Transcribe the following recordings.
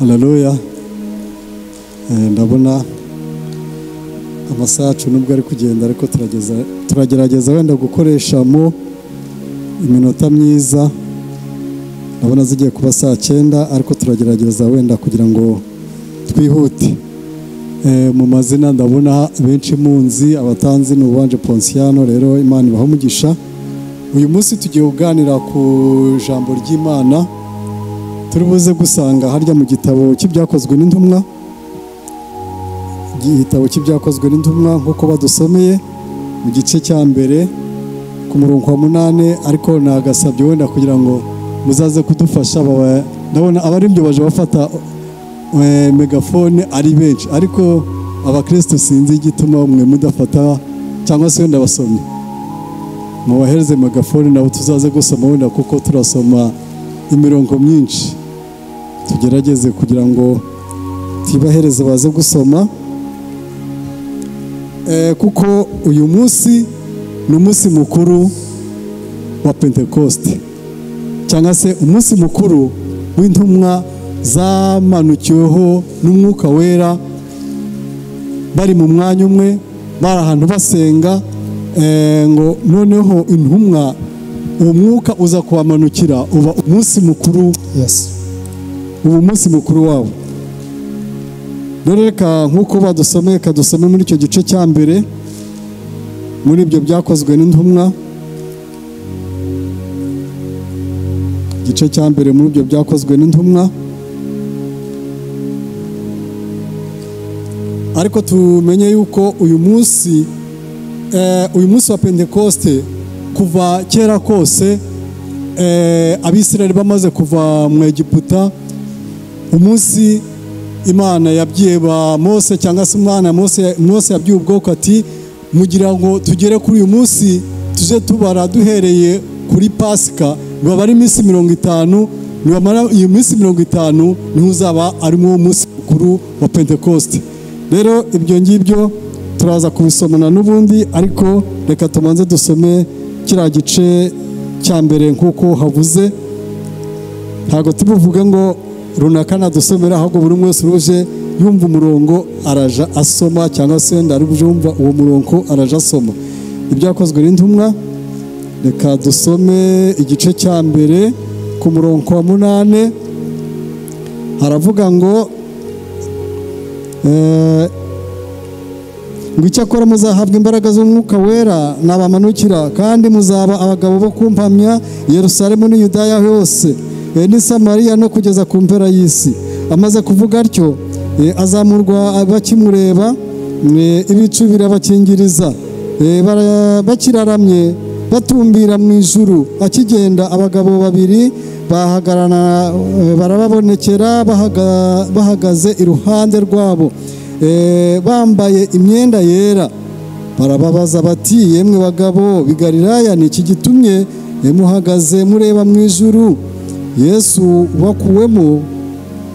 Haleluya. Ndabona amasaha yacu nubwo ari kugenda ariko turagerageza wenda gukoreshamo iminota myiza. Ndabona zigiye kuba saa 9 ariko turagerageza wenda kugira ngo twihute. Mu mazina ndabona benshi munzi, abatanzi n'ubanje Ponsiano, rero Imana ibaho umugisha. Uyu munsi tugiye kuganira ku jambo ry'Imana. Turi buze gusanga harya mu gitabo cy'ibyakozwe n'intumwa, igitabo cy'ibyakozwe n'intumwa nk'uko badusomeye mu gice cya mbere ku murongo wa 8, ariko nagasabye wenda kugira ngo muzaze kudufasha. Ndabona abaribyo baje bafata megafone ari benshi, ariko abakristo sinzi igituma umwe mudafata cyangwa se wenda basomye. Mubahereze megafone nabo tuzaze gusoma wenda kuko turasoma imirongo myinshi. Tugerageze kugira ngo tibahereze baze gusoma, kuko uyu munsi ni umunsi mukuru wa Pentecoste, cyangwa se umunsi mukuru w'intumwa zamanukiweho n'umwuka wera, bari mu mwanya umwe, bari ahantu basenga, ngo noneho intumwa uwo mwuka uza kubamanukira, uba umunsi mukuru. Yes, uwo munsi mukuru wabo. Reka nk'uko badusomeye, kadusome muri icyo gice cya mbere muri ibyo byakozwe n'intumwa, igice cya mbere muri ibyo byakozwe n'intumwa. Ariko tumenye yuko uyu munsi wa Pentecoste kuva kera kose, Abisirayeli bamaze kuva mu Egiputa, umunsi Imana yabwiye ba Mose, cyangwa se Mose yabwiye ubwoko ati mugira ngo tugere kuri uyu munsi tuje tubara duhereye kuri Pasika, baba ari iminsi 50. Nibamara iyo minsi 50 niho uzaba arimo umunsi mukuru wa Pentecoste. Rero ibyo ngibyo turaza kubisomana n'ubundi, ariko reka tumanze dusome kiriya gice cya mbere nk'uko havuze. Ntabwo tubuvuge ngo runaka nadusomera, ahubwo buri wese uruje yumva umurongo araja asoma, cyangwa se ndari bujumva uwo murongo araja asoma. Ibyakozwe n'intumwa, reka dusome igice cya mbere ku murongo wa 8. Haravuga ngo ngo icyakora muzahabwa imbaraga z'umwuka wera nabamanukira, kandi muzaba abagabo bo kumpamya Yerusalemu ni Yudaya hose ni Samariya no kugeza ku mpera y'isi. Amaze kuvuga atyo, azamurwa bakimureba, ibicu birabakingiriza, bakiraramye batumbira mu ijuru. Akigenda abagabo babiri bahagarana, barababonekera bahagaze iruhande rwabo, bambaye imyenda yera. Barababaza bati, yemwe bagabo b'i Galilaya, ni iki gitumye muhagaze mureba mu ijuru? Yesu wakuwemo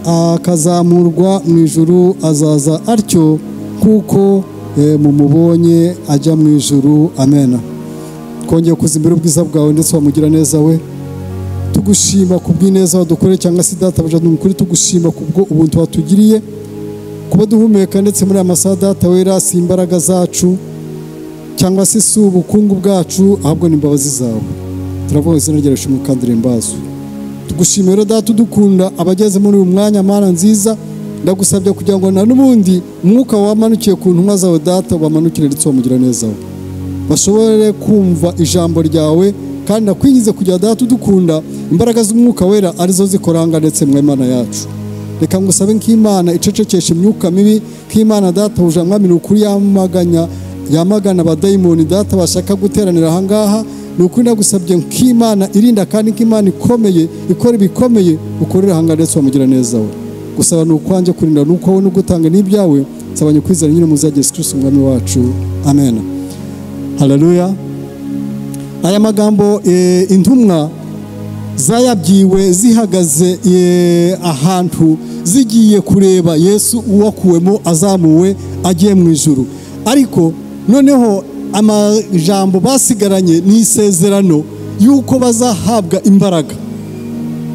akazamurwa mu ijuru azaza atyo kuko mumubonye ajya mu ijuru. Amen. Twongeye kuzimbira ubwiza bwawe ndetse wamugira neza we. Tugushima kubw'ineza wadukoreye, cyangwa se data baje n'umukuri, tugushima kubwo ubuntu watugiriye, kuba duhumeka ndetse muri amasaha data wera, si imbaraga zacu cyangwa se si ubukungu bwacu, ahubwo ni imbabazi zawe. Turavuga izina ryawe rishimwe kandi rimbazwe. Tugushimira data udukunda, abageze muri uyu mwanya Mana nziza, ndagusabye kugira ngo na n'ubundi umwuka wamanukiye ku ntumwa zawe data ubamanukire ndetse wamugira neza we, bashobore kumva ijambo ryawe. Kandi ndakwingize kugira data udukunda, imbaraga z'umwuka wera arizo zikoranga ndetse mu Imana yacu. Reka ngusabe nk'Imana icecekesha imyuka mibi, nk'Imana data uje mwami n'ukuri yamagana abadayimoni data bashaka guteranira aha ngaha. Ni ukuri ndagusabye nk'Imana irinda, kandi nk'Imana ikomeye ikora ibikomeye ukorera aha ngaha ndetse wamugira neza we. Gusaba ni ukwanjye, kurinda ni uko wowe n'ugutanga n'ibyawe. Nsabanye kwizera nyine muza Yesu Kristo umwami wacu. Amen. Haleluya. Aya magambo intumwa zayabyiwe zihagaze ahantu zigiye kureba Yesu uwakuwemo azamuwe agiye mu ijuru. Ariko noneho amajambo basigaranye ni isezerano yuko bazahabwa imbaraga.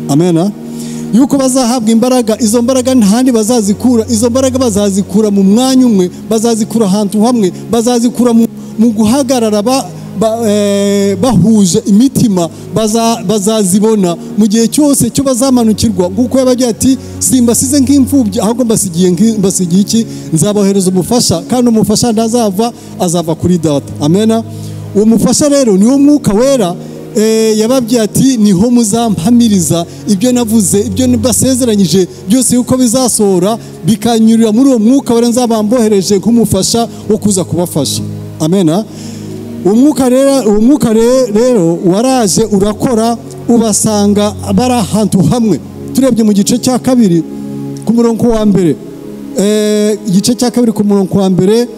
Amen. yuko bazahabwa imbaraga. Izo mbaraga ntahandi bazazikura, izo mbaraga bazazikura mu mwanya umwe, bazazikura ahantu hamwe, bazazikura mu guhagarara bahuje imitima, bazazibona mu gihe cyose cyo bazamanukirwa, kuko yabagiye ati simbasize nk'imfubyi ahubwo mbasigiye iki, nzabohereza umufasha, kandi umufasha azava kuri data. Amena. Uwo mufasha rero niwo Mwuka Wera. Yababwiye ati niho muzampamiriza ibyo navuze, ibyo basezeranyije byose yuko bizasohora, bikanyurira muri uwo Mwuka Wera nzabambohereje nk'umufasha wo kuza kubafasha. Amena. Uwo mwuka rero waraje urakora, ubasanga bari ahantu hamwe. Turebye mu gice cya kabiri ku murongo wa mbere, igice cya kabiri ku murongo wa mbere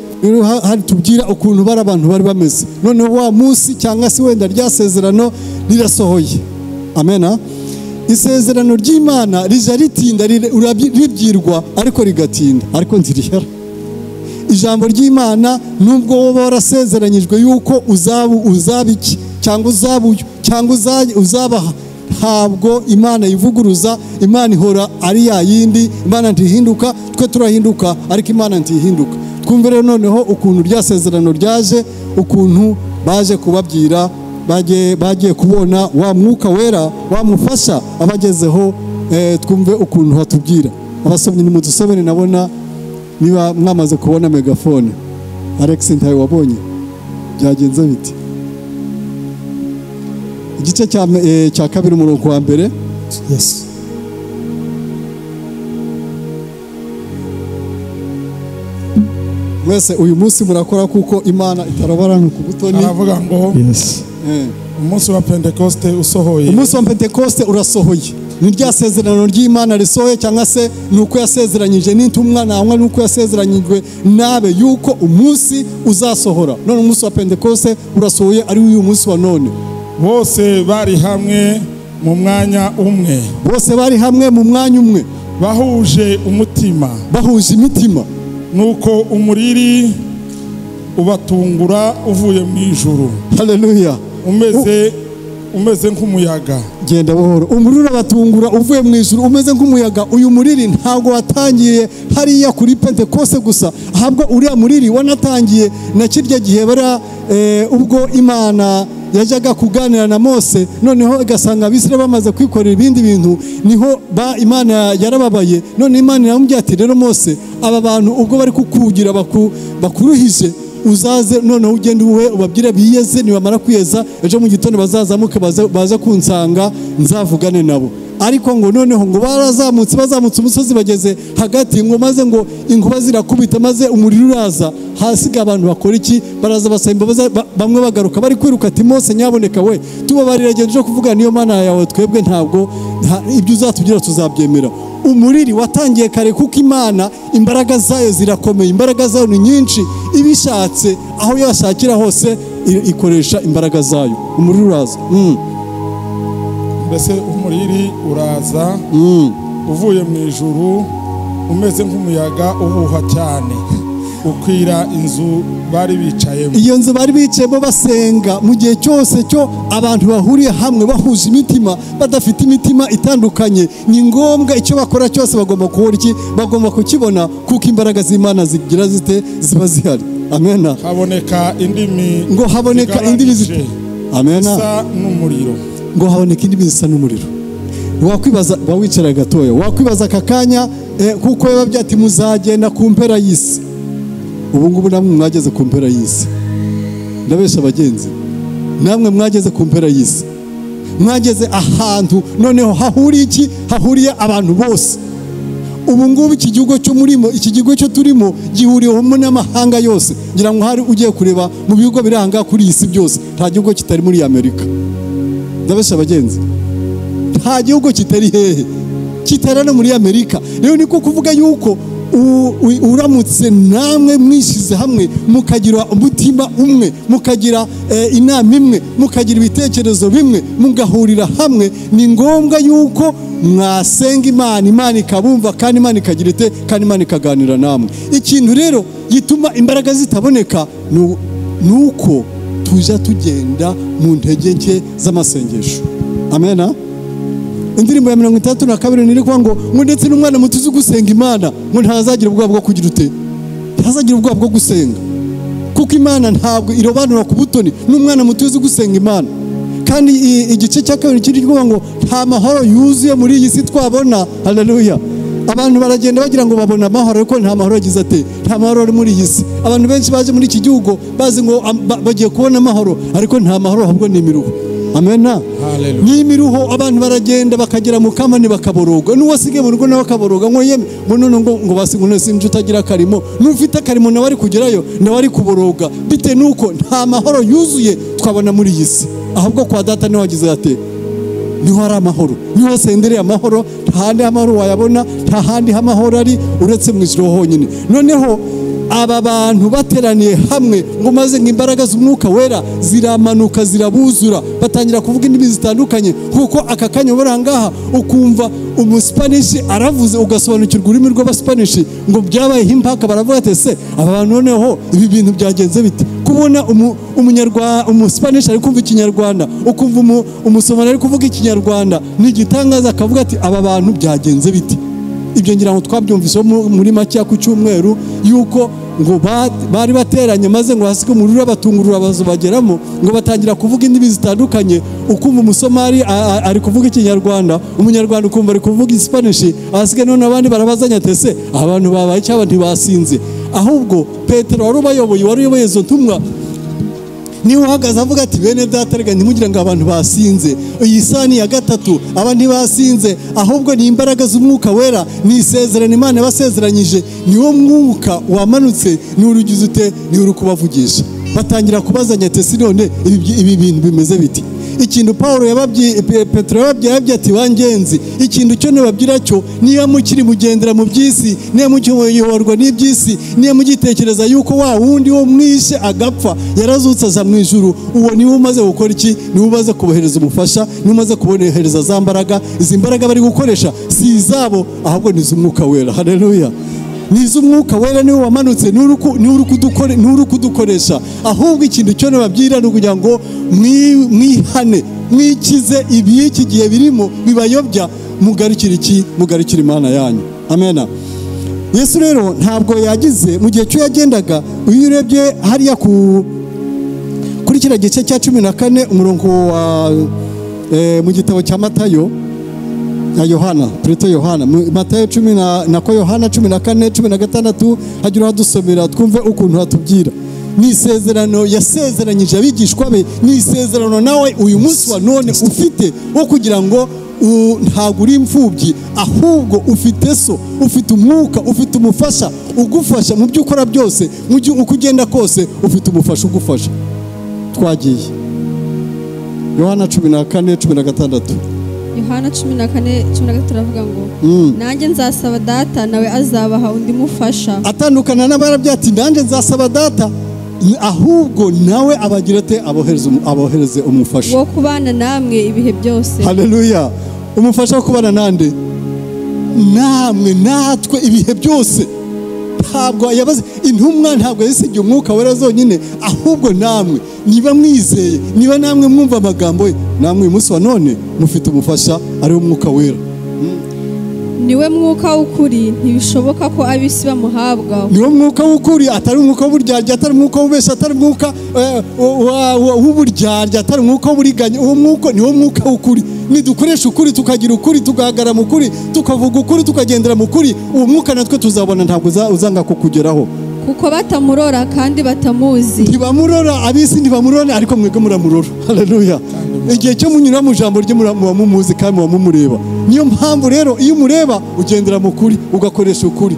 hari tubwira ukuntu bari abantu bari bameze. Noneho wa munsi cyangwa se wenda ryasezerano rirasohoye. Amena. Isezerano ry'Imana rija ritinda, ribyirwa ariko rigatinda, ariko ntirihera. Ijambo ry'Imana nubwo wowe warasezeranyijwe yuko uzaba iki cyangwa uzabuyo cyangwa uzabaha, ntabwo Imana yivuguruza. Imana ihora ari ya yindi. Imana ntihinduka, twe turahinduka ariko Imana ntihinduka. Twumve rero noneho ukuntu ryasezerano ryaje, ukuntu baje kubabwira, bagiye kubona wa Mwuka Wera wamufasha abagezeho. Twumve ukuntu hatubwira. Abasomyi nimudusomere, nabona niba mwamaze kubona megafone. Alex ntayo wabonye, byagenze biti? Igice cya kabiri umurongo wa mbere. Yes. Mwese uyu munsi murakora kuko Imana itarabara ku butoni. Aravuga ngo Yes. umunsi wa Pentecoste usohoye. Umunsi wa Pentecoste urasohoye. Ni rya sezerano ry'Imana risohoye, cyangwa se nuko yasezeranyije n'intumwa namwe, nuko yasezeranyijwe nabe yuko umunsi uzasohora. None umunsi wa Pentecoste urasohoye, ari uyu munsi wa none. Bose bari hamwe mu mwanya umwe. Bose bari hamwe mu mwanya umwe, bahuje umutima, bahuje imitima. nuko umuriri ubatungura uvuye mu ijuru. Haleluya. Umeze nk'umuyaga. Genda buhoro. Umuriro urabatungura uvuye mu ijuru, umeze nk'umuyaga. Uyu muriri ntabwo watangiye hariya kuri Pentecoste gusa, ahubwo uriya muriri wanatangiye na kirya gihe bara ubwo Imana yajyaga kuganira na Mose, noneho igasanga Abisirayeli bamaze kwikorera ibindi bintu, niho Imana yarababaye. None Imana iramubwira ati rero Mose, aba bantu ubwo bari kukugira bakuruhije, uzaze noneho ugende uwe ubabwire biyeze, nibamara kwiyeza ejo mu gitondo bazazamuke baze kunsanga nzavugane nabo. Ariko ngo noneho ngo bazamutse umusozi, bageze hagati ngo maze ngo inkuba zirakubita, maze umuriro uraza, hasiga abantu bakora iki? Baraza basaba imbabazi, bamwe bagaruka bari kwiruka ati Mose nyaboneka we tubabarira, genda uje kuvuga niyo Mana yawe, twebwe ntabwo ibyo uzatugira tuzabyemera. Umuriri watangiye kare kuko Imana imbaraga zayo zirakomeye, imbaraga zayo ni nyinshi, ibishatse aho yashakira hose ikoresha imbaraga zayo. Umuriri uraza. Mbese umuriri uraza uvuye mu ijuru, umeze nk'umuyaga uhuha cyane, ukwira inzu bari bicayemo. Iyo nzu bari bicayemo basenga, mu gihe cyose cyo abantu bahuriye hamwe bahuje imitima, badafite imitima itandukanye, ni ngombwa icyo bakora cyose bagomba kuhora iki, bagomba kukibona, kuko imbaraga z'Imana zigira zite, ziba zihari. Amena. Haboneka indimi, ngo haboneka indimi zite. Amena. Zisa n'umuriro. Ngo haboneka indimi zisa n'umuriro. Wakwibaza, bawicara gatoya, wakwibaza aka kanya kuko yababwiye ati muzagenda ku mpera y'isi. Ubu ngubu namwe mwageze ku mpera y'isi. Ndabesha abagenzi, namwe mwageze ku mpera y'isi, mwageze ahantu noneho hahuriye iki, hahuriye abantu bose. Ubu ngubu iki gihugu cyo murimo, iki gihugu cyo turimo gihuriwemo n'amahanga yose. Ngira ngo hari ugiye kureba mu bihugu biranga kuri iyi si byose, nta gihugu kitari muri Amerika. Ndabesha abagenzi, nta gihugu kitari hehe, kitari no muri Amerika. Rero niko kuvuga yuko uramutse namwe mwishize hamwe, mukagira umutima umwe, mukagira inama imwe, mukagira ibitekerezo bimwe, mugahurira hamwe, ni ngombwa yuko mwasenga Imana, Imana ikabumva, kandi Imana ikagira ite, kandi Imana ikaganira namwe. Ikintu rero gituma imbaraga zitaboneka nuko tuja tugenda mu ntege nke z'amasengesho. Amena. indirimbo ya 32 niri kuvuga ngo ndetse n'umwana muto uzi gusenga Imana ngo ntazagira ubwoba bwo kugira ute, ntazagira ubwoba bwo gusenga, kuko Imana ntabwo irobanura ku butoni. N'umwana muto uzi gusenga Imana. Kandi igice cya kabiri kiri kuvuga ngo nta mahoro yuzuye muri iyi si twabona. Haleluya. Abantu baragenda bagira ngo babona amahoro, ariko nta mahoro yagize ate, nta mahoro ari muri iyi si. Abantu benshi baje muri iki gihugu bazi ngo bagiye kubona amahoro, ariko nta mahoro, ahubwo ni imiruho. Amena. Ni imiruho. Abantu baragenda bakagera mu kamani bakaboroga, n'uwasigaye mu rugo nawe akaboroga ngo yeme ngo basigune sinje utagira karimo, n'ufite karimo nawe ari kugerayo nawe ari kuboroga, bite nuko nta mahoro yuzuye twabona muri iyi si. Ahubwo kwa data niho wagize ate, niho hari amahoro, niho sendereye amahoro, nta handi amahoro wayabona, nta handi amahoro ari uretse mu ijuru honyine. Noneho aba bantu bateraniye hamwe ngo maze nk'imbaraga z'umwuka wera ziramanuka zirabuzura, batangira kuvuga indimi zitandukanye, kuko aka kanya barangaha ukumva umuspanish aravuze ugasobanukirwa ururimi rw'abaspanish ngo byabayeho impaka. Baravuga ati se aba bantu noneho ibi bintu byagenze bite, kubona umuspanish ari kumva ikinyarwanda, ukumva umusomali ari kuvuga ikinyarwanda, ni igitangaza. Akavuga ati aba bantu byagenze bite. Ibyo ngira ngo twabyumvise muri make ku cyumweru yuko ngo bari bateranye maze ngo hasike umuriro batungurura bageramo ngo batangira kuvuga indimi zitandukanye, ukumva umusomali ari kuvuga ikinyarwanda, umunyarwanda ukumva ari kuvuga Spanish, hasike none abandi barabazanya tese abantu babaye cyaba ntibasinze. Ahubwo Petero wari uyoboye izo ntumwa niwe uhagaze avuga ati bene data rega ntimugira ngo abantu basinze. Iyi sani ya gatatu abandi basinze, ahubwo ni imbaraga z'umwuka wera, ni isezerano Imana yabasezeranyije, niwo mwuka wamanutse, ni urugize ute, ni uri kubavugisha. Batangira kubazanya ati none ibi bintu bimeze biti. Ikintu Paulo yababwiye Petero yababwiye ati wangenzi, ikintu cyo nababwira cyo niba mukiri mugendera mu byisi, niba mukiyoborwa n'ibyisi, niba mugitekereza yuko wa wundi wo mwishe agapfa yarazutse aza mu ijuru, uwo niwe umaze gukora iki, niwe umaze kubohereza umufasha, niwe umaze kubohereza za mbaraga. Izi mbaraga bari gukoresha si izabo, ahubwo ni iz'umwuka wera. Haleluya. Ni iz'umwuka wera, niwe wamanutse, ni uri kudukoresha. Ahubwo ikintu cyo nababwira ni ukugira ngo mwihane, mwikize ibiki gihe birimo bibayobya, mugarukire iki, mugarukire Imana yanyu. Amena. Yesu rero ntabwo yagize mu gihe cyo yagendaga, uyu urebye hariya kuri kira gice cya 14 umurongo wa mu gitabo cya Matayo na Yohana, Prito Yohana, Matayo 10 na ko Yohana 14 16 hagira hadusomera twumve ukuntu hatubwira. Ni isezerano yasezeranyije abigishwa be, ni isezerano nawe uyu munsi wa none ufite wo kugira ngo ntabwo uri imfubyi, ahubwo ufite so, ufite umwuka, ufite umufasha ugufasha mu byo ukora byose, mu byo ukugenda kose ufite umufasha ugufasha. Twagiye Yohana 14:16. Yohana 14:16 turavuga ngo nanjye nzasaba data nawe azabaha undi mufasha. Atandukana n'abarabye ati nanjye nzasaba data, ahubwo nawe abagira ate, abohereze umufasha wo kubana namwe ibihe byose. Haleluya. Umufasha wo kubana nande namwe natwe ibihe byose. Ntabwo yabaze intumwa, ntabwo yasigiye umwuka wera zonyine, ahubwo namwe niba mwizeye, niba namwe mwumva amagambo ye, namwe uyu munsi wa none mufite umufasha ari umwuka wera. Niwe mwuka w'ukuri, ntibishoboka ko abisi bamuhabwa. Niwe mwuka w'ukuri, atari umwuka w'uburyarya, atari umwuka w'ubesha, atari umwuka w'uburyarya, atari umwuka w'uburiganya. Uwo mwuka niwo mwuka w'ukuri. Nidukoresha ukuri, tukagira ukuri, tugahagara mu kuri, tukavuga ukuri, tukagendera mu kuri, uwo mwuka natwe tuzabona, ntabwo uzanga kukugeraho. Kuko batamurora kandi batamuzi. Ntibamurora, abisi ntibamurora, ariko mwebwe muramurora. Haleluya. Igihe cyo munyura mu jambo rye mumuzi kandi mumureba. Niyo mpamvu rero iyo umureba ugendera mu kuri, ugakoresha ukuri.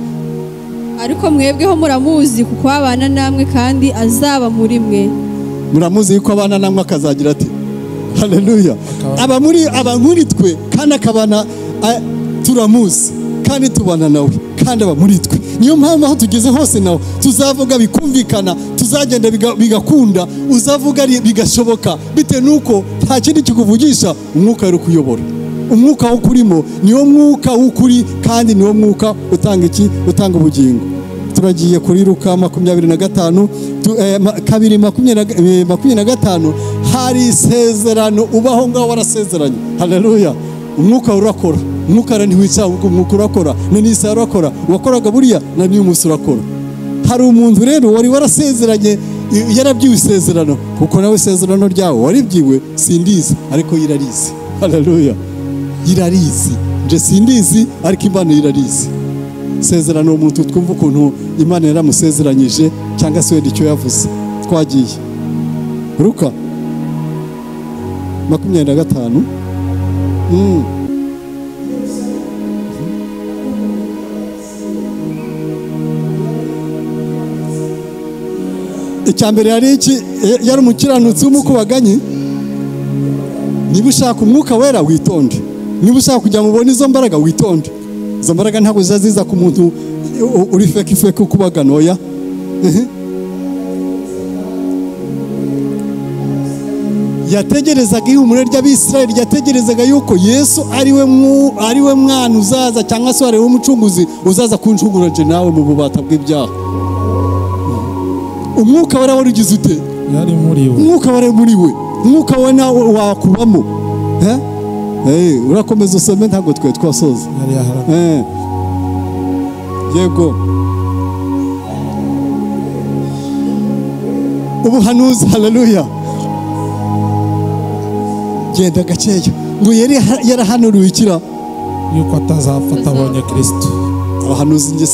Ariko mwebweho muramuzi kuko abana namwe kandi azaba muri mwe. Muramuzi yuko abana namwe akazagira ati. Haleluya. Aba muri twe kandi akabana, turamuzi kandi tubana nawe kandi aba muri twe. Niyo mpamvu aho tugeze hose nawe tuzavuga bikumvikana, tuzagenda bigakunda, uzavuga bigashoboka, bite nuko nta kindi kikuvugisha, umwuka ari kuyobora. Umwuka ukurimo niwo mwuka w'ukuri, kandi niwo mwuka utanga iki, utanga ubugingo. Turagiye kuri Luka 25 2:25 hari isezerano ubaho ngaho warasezeranye. Haleluya. umwuka urakora, umwuka ntiwica, umwuka urakora, na n'isa urakora, wakoraga buriya na n'uyu munsi urakora. Hari umuntu rero wari warasezeranye, yarabyiwe isezerano, kuko nawe isezerano ryawe waribyiwe, sindizi ariko irarizi. Haleluya, irarizi. Nje sindizi ariko Imana irarizi. Isezerano umuntu twumva ukuntu Imana yaramusezeranyije, cyangwa se wenda icyo yavuze. Twagiye Luka 25. Icyambere yari iki? Yari umukiranutsi w'umukubaganyi. Niba ushaka umwuka wera witonde, niba ushaka kujya mubona izo mbaraga witonde. Izo mbaraga ntabwo ziza ku muntu uri feke ukubagana, oya. Yategerezaga ihumure ry'Abisirayeli, yategerezaga yuko Yesu ariwe mwana uzaza, cyangwa se ariwe umucunguzi uzaza kunshungura je nawe mu bubata bw'ibyaha. Umwuka wera warugize ute? Yari muri we. Umwuka wera muri we, umwuka we nawe wakubamo. Urakomeza usome ntabwo twe twasoza. Yari yaharana. Yego. Ubuhanuzi, haleluya. Genda gakeya ngo yari yarahanuriwe ikira yuko atazafata abonye Kristo. Abahanuzi nge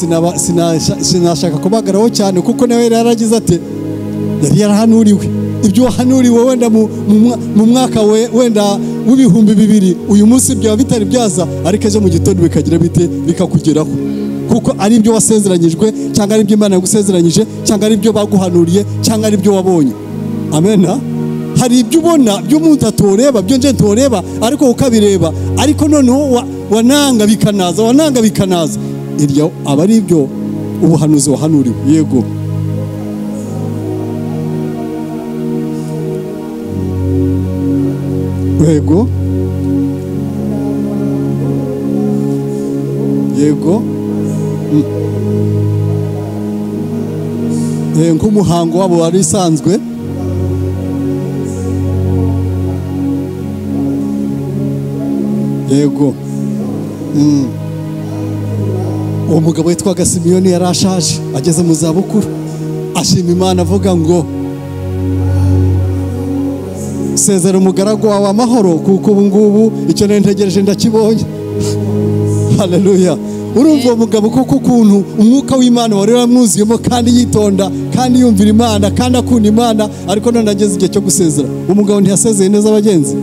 sinashaka kubagaraho cyane, kuko nawe yaragize ate, yari yarahanuriwe. Ibyo wahanuriwe wenda mu mwaka wenda w'ibihumbi 2000, uyu munsi byaba bitari byaza, ariko ejo mu gitondo bikagira bite, bikakugeraho, kuko ari ibyo wasezeranyijwe, cyangwa ari ibyo Imana yagusezeranyije, cyangwa ari ibyo baguhanuriye, cyangwa ari ibyo wabonye. Amena. Hari ibyo ubona by'umuntu atoreba, byo nje ntoreba, ariko ukabireba, ariko noneho wananga bikanaza. Iryo aba ari ibyo ubuhanuzi wahanuriwe. Yego. Yego. Yego. Nk'umuhango wabo wari isanzwe. Yego. Uwo mugabo witwaga Simiyoni yari ashaje, ageze mu zabukuru, ashima Imana avuga ngo sezera umugaragu wawe amahoro, kuko ubu ngubu icyo ntegereje ndakibonye. Haleluya. Urumva uwo mugabo koko ukuntu umwuka w'Imana wari waramwuzuyemo, kandi yitonda, kandi yumvira Imana, kandi akunda Imana, ariko none ageze igihe cyo gusezera. Umugabo ntiyasezeye neza abagenzi,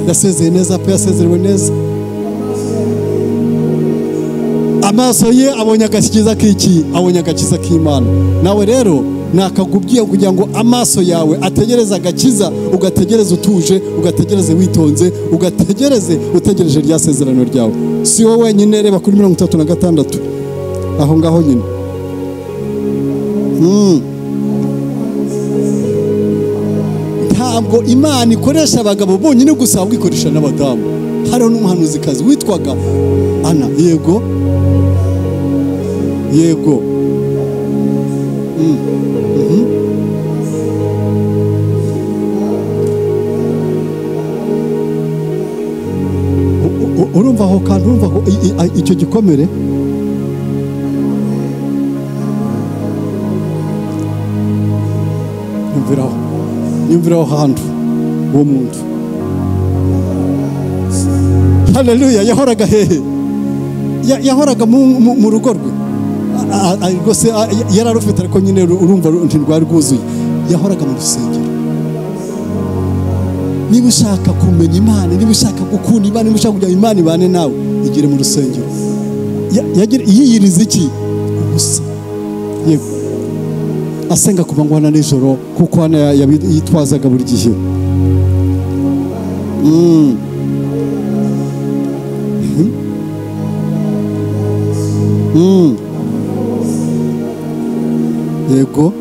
yasezeye neza pe, yasezerewe neza. Amaso ye abonye agakiza k'iki, abonye agakiza k'Imana. Nawe rero nakagubwiye kugira ngo amaso yawe ategereze agakiza, ugategereze utuje, ugategereze witonze, ugategereze utegereje rya sezerano ryawe. Si wowe wenyine, reba kuri 36 aho ngaho nyine. Ntabwo Imana ikoresha abagabo bonyine gusa, ahubwo ikoresha n'abadamu. Hariho n'umuhanuzikazi witwaga Ana. Yego. Yego. Urumva aho kandi, urumva aho icyo gikomere. Yumviraho hantu uwo muntu. Haleluya. Yahoraga hehe? Yahoraga mu rugo rwe. Rwose yararufite, ariko nyine urumva ntirwari rwuzuye. Yahoraga mu rusengero. Niba ushaka kumenya Imana, niba ushaka gukunda Imana, niba ushaka kugira Imana ibane nawe, igire mu rusengero. Yiyiriza iki? Ubusa. Yego. Asenga kuva ngo na nijoro, kuko hano yitwazaga buri gihe. Yego.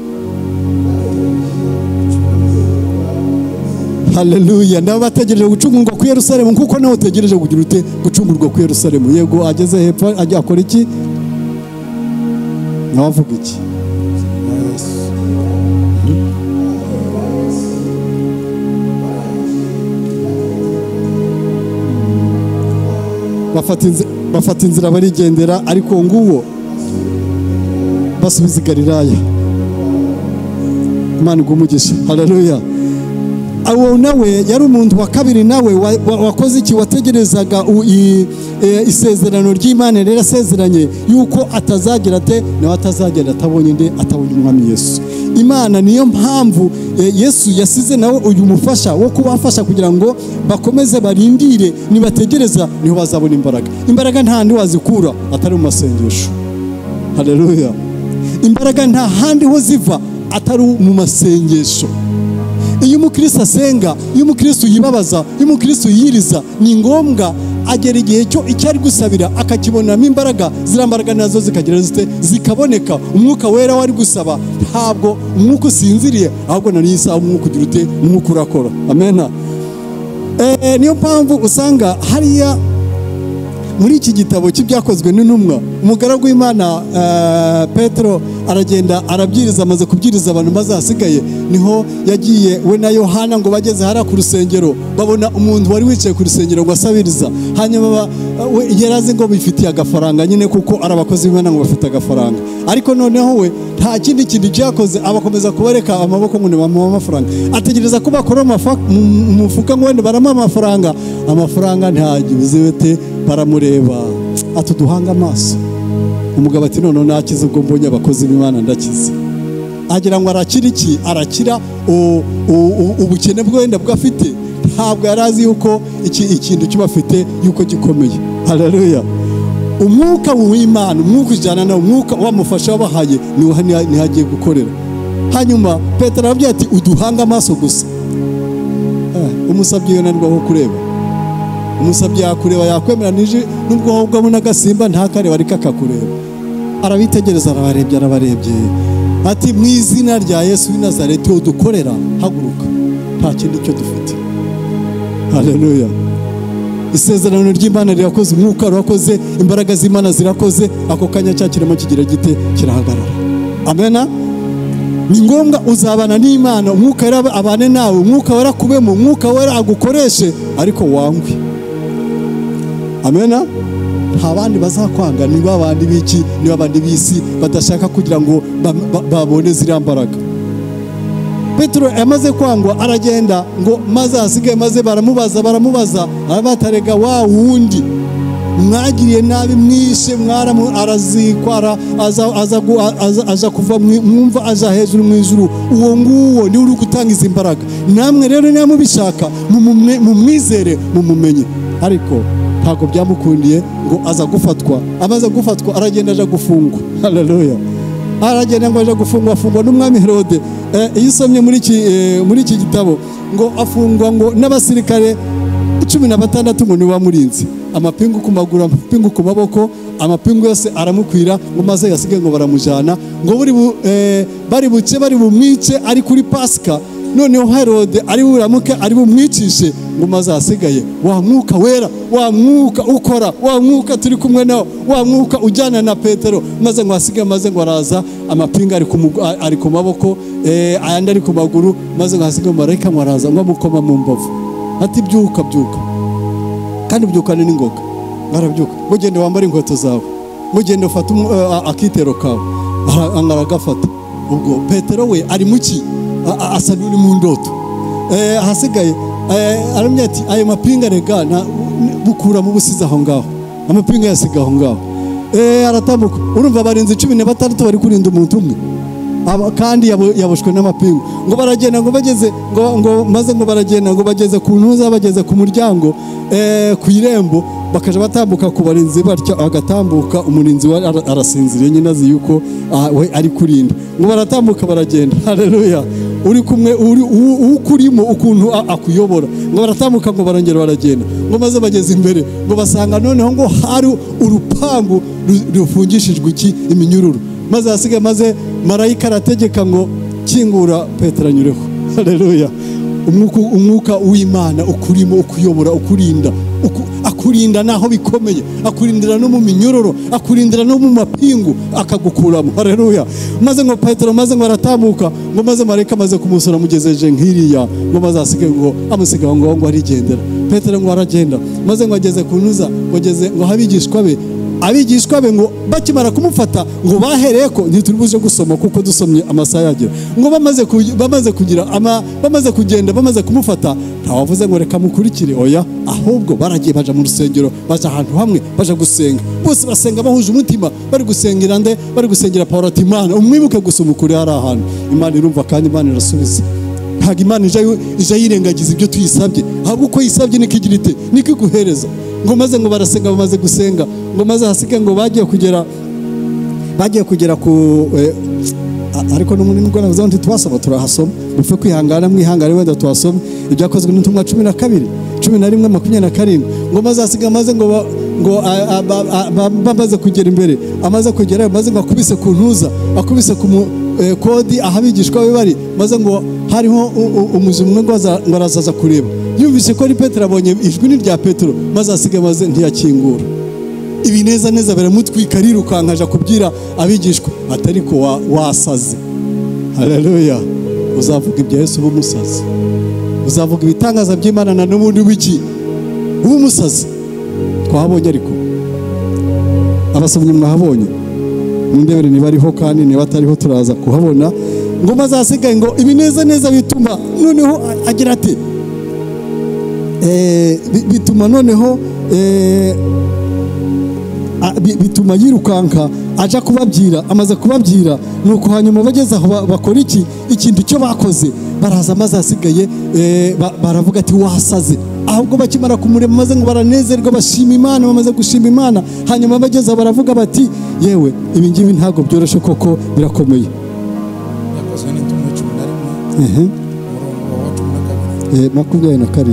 Haleluya. Nabo bategereje gucungurwa ku Yerusalemu, kuko nawe utegereje kugira ute, gucungurwa ku Yerusalemu. Yego. Ageze hepfo ajya akora iki? Nawe avuga iki? bafata inzira barigendera, ariko nguwo basubiza i Galilaya. Imana igumugisha. Haleluya. Awo nawe yari umuntu wa kabiri nawe wakoze iki, wategerezaga isezerano ry'Imana rero asezeranye yuko atazagera nawe atazagera atabonye umwami Yesu. Imana niyo mpamvu Yesu yasize nawe uyu mufasha wo kubafasha kugira ngo bakomeze barindire, nibategereza niho bazabona imbaraga nta handi wazikura atari mu masengesho. Haleluya. Imbaraga nta handi ho ziva atari mu masengesho. Iyo umukristo asenga, iyo umukristo yibabaza, iyo umukristo yiriza, ni ngombwa agera igihe cyo icyo ari gusabira akakibonamo imbaraga, zirambaraga nazo zikagira zikaboneka. Umwuka wera wari gusaba, ntabwo umwuka usinziriye, ahubwo nari isaha umwuka ugira ute, umwuka urakora. Amena. Niyo mpamvu usanga hariya muri iki gitabo cy'ibyakozwe n'intumwa, umugaragu w'Imana Petero aragenda arabwiriza, amaze kubwiriza abantu maze hasigaye niho yagiye we na Yohana ngo bageze hara ku rusengero, babona umuntu wari wicaye ku rusengero ngo asabiriza. Hanyuma yarazi ngo bifitiye agafaranga nyine, kuko ari abakozi b'Imana ngo bafite agafaranga, ariko noneho we nta kindi kintu cyakoze, abakomeza kubareka amaboko ngo bamuhe amafaranga, ategereza ko bakora mu mufuka ngo wenda baramuha amafaranga ntagize bete. Baramureba atuduhanga amaso, umugabo ati none nakize ubwo mbonye abakozi b'Imana ndakize. Agira ngo arakira iki? Arakira ubukene bwe wenda bwafite, ntabwo yarazi yuko ikintu cy'ubafite yuko gikomeye. Haleluya. Umwuka w'Imana, umwuka ujyana na umwuka wamufasha wabahaye niho agiye gukorera. Hanyuma Petero arabwira ati uduhanga amaso gusa. Umusabye yonanirwa ko kureba, umusabye yakureba yakwemera nije nubwo ahubwo n'agasimba ntakareba ariko akakureba. Arabitegereza, arabarebye ati mu izina rya Yesu w'i Nazareti udukorera, haguruka, nta kindi cyo dufite. Haleluya. Isezerano ry'Imana rirakoze, umwuka urakoze, imbaraga z'Imana zirakoze, ako kanya cya kirema kigira gite kirahagarara. Amena. Ni ngombwa uzabana n'Imana, umwuka wera abane nawe, umwuka wera kubemo, umwuka wera agukoreshe, ariko wangwe. Amena. Nta bandi bazakwanga, ni babandi biki, ni babandi bisi badashaka kugira ngo babone ziriya mbaraga. Petero yamaze kwangwa aragenda ngo maze hasigaye, maze baramubaza arabatarega wa wundi mwagiriye nabi mwishe arazikwa aza kuva mwumva aja hejuru mu ijuru, uwo nguwo ni uri gutanga izi mbaraga. Namwe rero niba mubishaka mumwizere mumumenye. Ariko ntabwo byamukundiye ngo aza gufatwa. Amaze gufatwa aragenda aja gufungwa. Haleluya. Aragenda ngo aja afungwa n'umwami Herode. Iyo usomye muri iki gitabo ngo afungwa ngo n'abasirikare 16 ngo ni bamurinzi, amapingu ku maguru, amapingu ku maboko, amapingu yose aramukwira, ngo maze yasigaye ngo baramujana ngo bari bumwice ari kuri Pasika. Noneho Herode ari buramuke ari bumwicishe, ngo maze hasigaye wa mwuka wera, wa mwuka ukora, wa mwuka turi kumwe nawo, wa mwuka ujyana na Petero, maze ngo hasigaye, maze ngo araza, amapinga ari ku maboko, ayandi ari ku maguru, maze ngo hasigaye marayika ngo araza ngo amukoma mu mbavu ati byuka kandi byukane n'ingoga. Arabyuka, mugende wambara inkweto zawe, mugende ufata akitero kawe, aragafata. Ubwo Petero we ari muki asa n'uri mu ndoto. Hasigaye aramye ati ayo mapinga rega bukura mu busiza aho ngaho, amapinga yasiga aho ngaho. Aratambuka, urumva barinze 16 bari kurinda umuntu umwe, kandi yaboshwe n'amapingu. Ngo baragenda ngo bageze ngo maze ngo baragenda ngo bageze ku ntuza, bageze ku muryango ku irembo, bakaje batambuka ku barinzi batyo, agatambuka umurinzi arasinziriye nyine azi yuko we ari kurinda. Ngo baratambuka baragenda. Haleluya. Uri kumwe ukurimo ukuntu akuyobora. Ngo baratambuka ngo barongera baragenda, ngo maze bageze imbere ngo basanga noneho ngo hari urupangu rufungishijwe iminyururu. Maze hasigaye, maze marayika arategeka ngo kingura Petero anyureho. Haleluya. Umwuka w'Imana ukurimo, ukuyobora, ukurinda, akurinda naho bikomeye, akurindira no mu minyororo, akurindira no mu mapingu, akagukuramo. Haleluya. Maze ngo Petero maze ngo aratambuka, ngo maze marayika maze kumusora mugezeje nkiriya, ngo maze hasigaye ngo amusiga ngo arigendera. Petero ngo aragenda, maze ngo ageze ku ntuza ngo abigishwa be ngo bakimara kumufata ngo bahereye ko ntituribuze gusoma kuko dusomye amasaha yagira ngo bamaze kugenda bamaze kumufata ntawavuze ngo reka mukurikire, oya, ahubwo baragiye baja mu rusengero, baja ahantu hamwe baja gusenga, bose basenga bahuje umutima, bari gusengera bari gusengera Pawulo ati Imana umwibuke gusa umukuri hari ahantu. Imana irumva kandi Imana irasubiza. Ntabwo Imana ija yirengagiza ibyo tuyisabye, ahubwo uko yisabye niko igira ite, niko iguhereza. Ngo maze ngo barasenga, bamaze gusenga ngo maze hasike ngo bagiye kugera ku ariko n'umuntu nibwo navuze ngo twasoma turahasoma, mupfe kwihangana mwihangane wenda tuhasome ibyakozwe n'intumwa 11:21-27 ngo maze hasiga maze ngo bamaze kugera imbere, amaze kugera maze ngo akubise ku ntuza, akubise ku kodi ahabigishwa be bari, maze ngo hariho umuzumwe ngo arazaza kureba, yumvise ko ari Petero, abonye ijwi ni rya Petero, maze hasiga maze ntiyakingura. Ibi neza baramutwika arirukanka aja kubwira abigishwa atari ko wasaze. Haleluya. Uzavuga ibya Yesu b'umusazi, uzavuga ibitangaza by'Imana na n'ubundi wiki b'umusazi. Twahabonye ariko abasomyi mwahabonye, nindebere niba ariho kandi niba atariho turaza kuhabona. Ngo maze hasigaye ngo ibi neza bituma noneho agira ati bituma noneho bituma yirukanka aja kubabwira. Amaze kubabwira nuko hanyuma bageze aho bakora ikindi cyo bakoze, baraza maze hasigaye baravuga ati wasaze. Ahubwo bakimara kumurema maze ngo baranezerwa bashima Imana, bamaze gushima Imana, hanyuma bageze baravuga bati yewe ibi ngibi ntago byoroshe koko birakomeye. Yakozwe n'intumwa 11 27.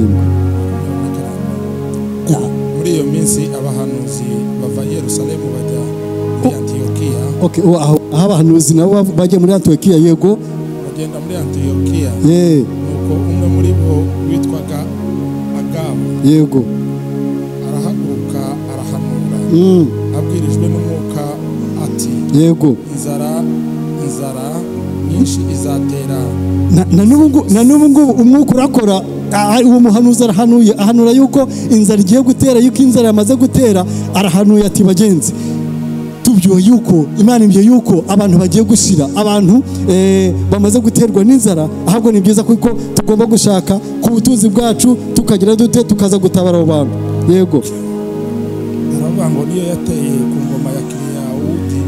Muri iyo minsi abahanuzi bava Yerusalemu bajya muri Antiyokiya. Aho abahanuzi nabo bajya muri Antiyokiya. Yego, bagenda muri Antiyokiya. Nuko umwe muri bo witwaga Agabo, yego, arahaguruka arahanura, abwirijwe n'umwuka ati yego, inzara nyinshi izatera. Na n'ubu ngubu umwuka urakora. Uwo muhanuzi ahanura yuko inzara igiye gutera, yuko inzara yamaze gutera. Arahanuye ati bagenzi, tubyo yuko Imana imbiye yuko abantu bagiye gushira, abantu bamaze guterwa n'inzara. Ahubwo ni byiza kuko tugomba gushaka ku butunzi bwacu tukagira dute tukaza gutabara abo bantu. Yego, aravuga ngo niyo yateye ku ngoma ya Kilawudiyo.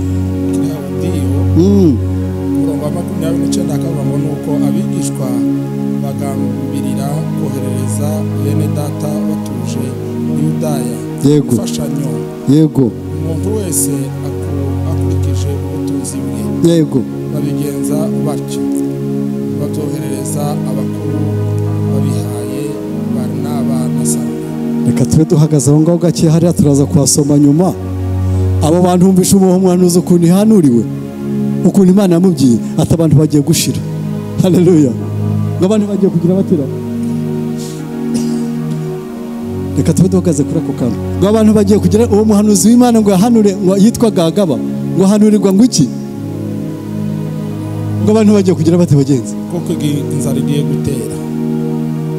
Umurongo wa 29 akavuga ngo nuko abigishwa bagambirira koherereza bene data batuje Yudaya imfashanyo. Yego, umuntu wese akurikije ubutunzi bwe. Yego, babigenza batyo, babyoherereza abakuru babihaye Barinaba na Sawuli. Reka tube duhagaze aho ngaho gake, hariya turaza kuhasoma nyuma. Abo bantu bumvishe umuhanuzi ukuntu ihanuriwe, ukuntu Imana yamubwiye ati abantu bagiye gushira. Haleluya. Abantu bagiye kugira batira. Reka tube duhagaze kuri ako kantu. Ngo abantu bagiye kugira uwo muhanuzi w'Imana ngo yahanure, ngo yitwaga Agaba, ngo hanurirwa ngo iki? Ngo abantu bagiye kugira bate bagenzi? Koko inzara igiye gutera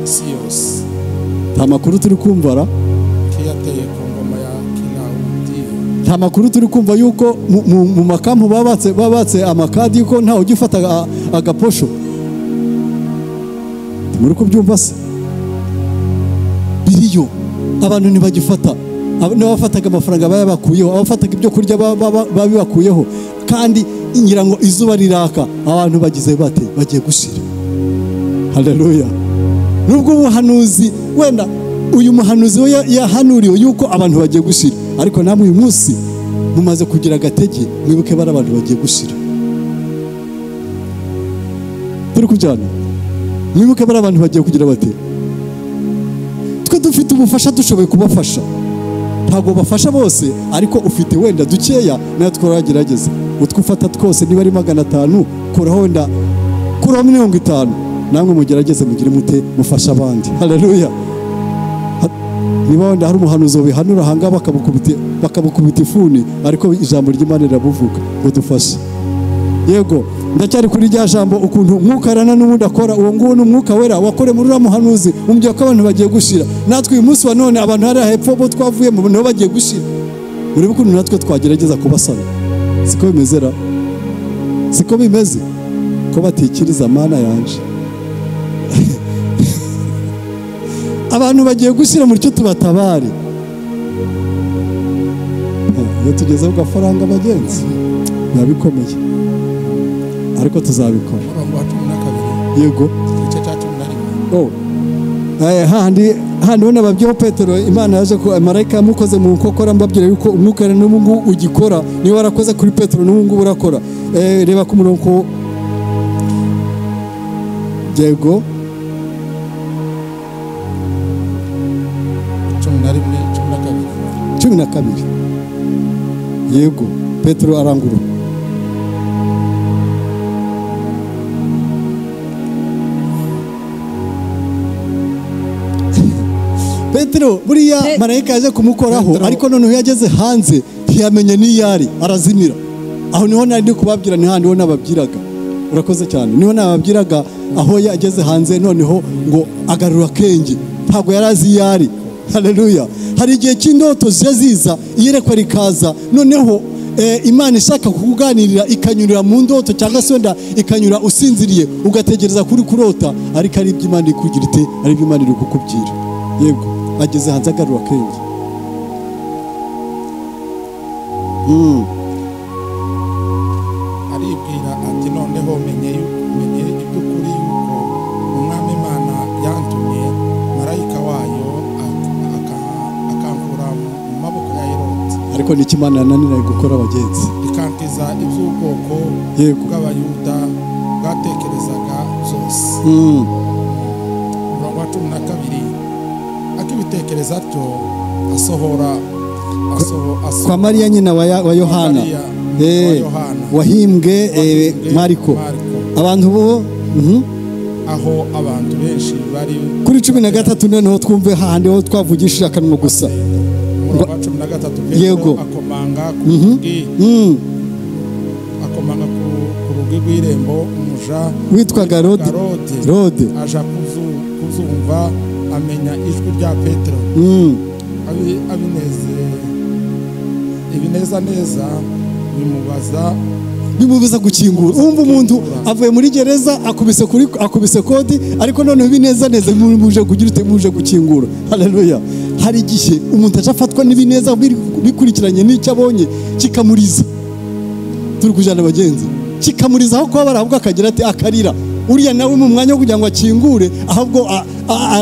isi yose. Nta makuru turi kumva ra? Kiyateye ku ngoma ya Kilawudiyo. Nta makuru turi kumva yuko mu makampu babatse amakadi yuko ntawe ugifata agaposho. Muri kubyumva se? Biriyo abantu ntibagifata, n'abafataga amafaranga bayabakuyeho, abafataga ibyo kurya babibakuyeho, kandi ngira ngo izuba riraka abantu bagize bate bagiye gushira. Haleluya. Nubwo ubuhanuzi wenda uyu muhanuzi we yahanuriwe yuko abantu bagiye gushira, ariko namwe uyu munsi mumaze kugira agatege, mwibuke bari abantu bagiye gushira. Turi kujyana, mwibuke bari abantu bagiye kugira bate. Twe dufite ubufasha dushoboye kubafasha, ntabwo bafasha bose, ariko ufite wenda dukeya nayo twaragerageza utwufata twose. Niba ari 500 kuraho wenda kuraho 50, namwe mugerageze mugire mute mufasha abandi. Haleluya. Niba wenda hari umuhanuzi bihanura hanga bakabukubita ifuni, ariko ijambo ry'Imana rirabuvuga ngo dufashe. Yego, ndacyari kuri rya jambo ukuntu umwuka arana n'ubundi akora. Uwo nguwo ni umwuka wera wakore muri uriya muhanuzi umubwira ko abantu bagiye gushira. Natwe uyu munsi wa none abantu hari hepfo bo twavuye mu nabo bagiye gushira. Urebe ukuntu natwe twagerageza kubasana. Siko bimezera, siko bimeze ko batikiriza mana yanje. Abantu bagiye gushira muri cyo tubatabare. Iyo tugeze ku gafaranga bagenzi bikomeye, ariko tuzabikora. Yego handi ubona babyeho Petero Imana yaje ko marayika yamukoze mu nkokora mbabwira yuko umwuka n'ubungu ugikora. Niyo warakoze kuri Petero n'ubungu burakora. Reba ku murongo yego 12 yego Petero arangura. Petero buriya marayika yaje kumukoraho, ariko noneho yageze hanze ntiyamenye n'iyari, arazimira. Aho niho nari kubabwira, ni handi ho nababwiraga. Urakoze cyane. Niho nababwiraga aho yageze hanze noneho ngo agarura kenge, ntabwo yarazi iyari. Haleluya. Hari igihe cy'indoto ziza iyerekwa rikaza, noneho Imana ishaka kukuganirira ikanyurira mu ndoto cyangwa se wenda ikanyura usinziriye ugategereza kuri kurota, ariko ari iby'Imana ikugira ite, ari iby'Imana iri kukubwira. Yego ageze hanze agarura kenge. Aribwira ati noneho menye iby'ukuri yuko umwami Imana yantumye marayika wayo akankura mu maboko ya Herode. Ariko ni Imana yananira gukora abagenzi, ikankiza iby'ubwoko bw'abayuda bwatekerezaga byose. Umurongo wa 12 akibitekereza atyo asohora kwa Mariya nyina wa Yohana wahimbwe Mariko. Abantu bo aho abantu benshi bari kuri 13 noneho twumve hahandi ho twavugishije akanwa gusa. Yego akomanga ku rugi rw'irembo umuja witwaga Rode aja kuzumva amenya ijwi rya Petero. Ibineza bimubuza gukingura. Umva umuntu avuye muri gereza akubise kodi, ariko noneho ibineza bimuje kugira utemuje gukingura. Haleluya. Hari igihe umuntu acafatwa n'ibineza bikurikiranye n'icyo abonye kikamuriza. Turi kujana abagenzi kikamuriza aho kuba baravuga akagira ati akarira. Uriya nawe mu mwanya wo kugira ngo akingure ahubwo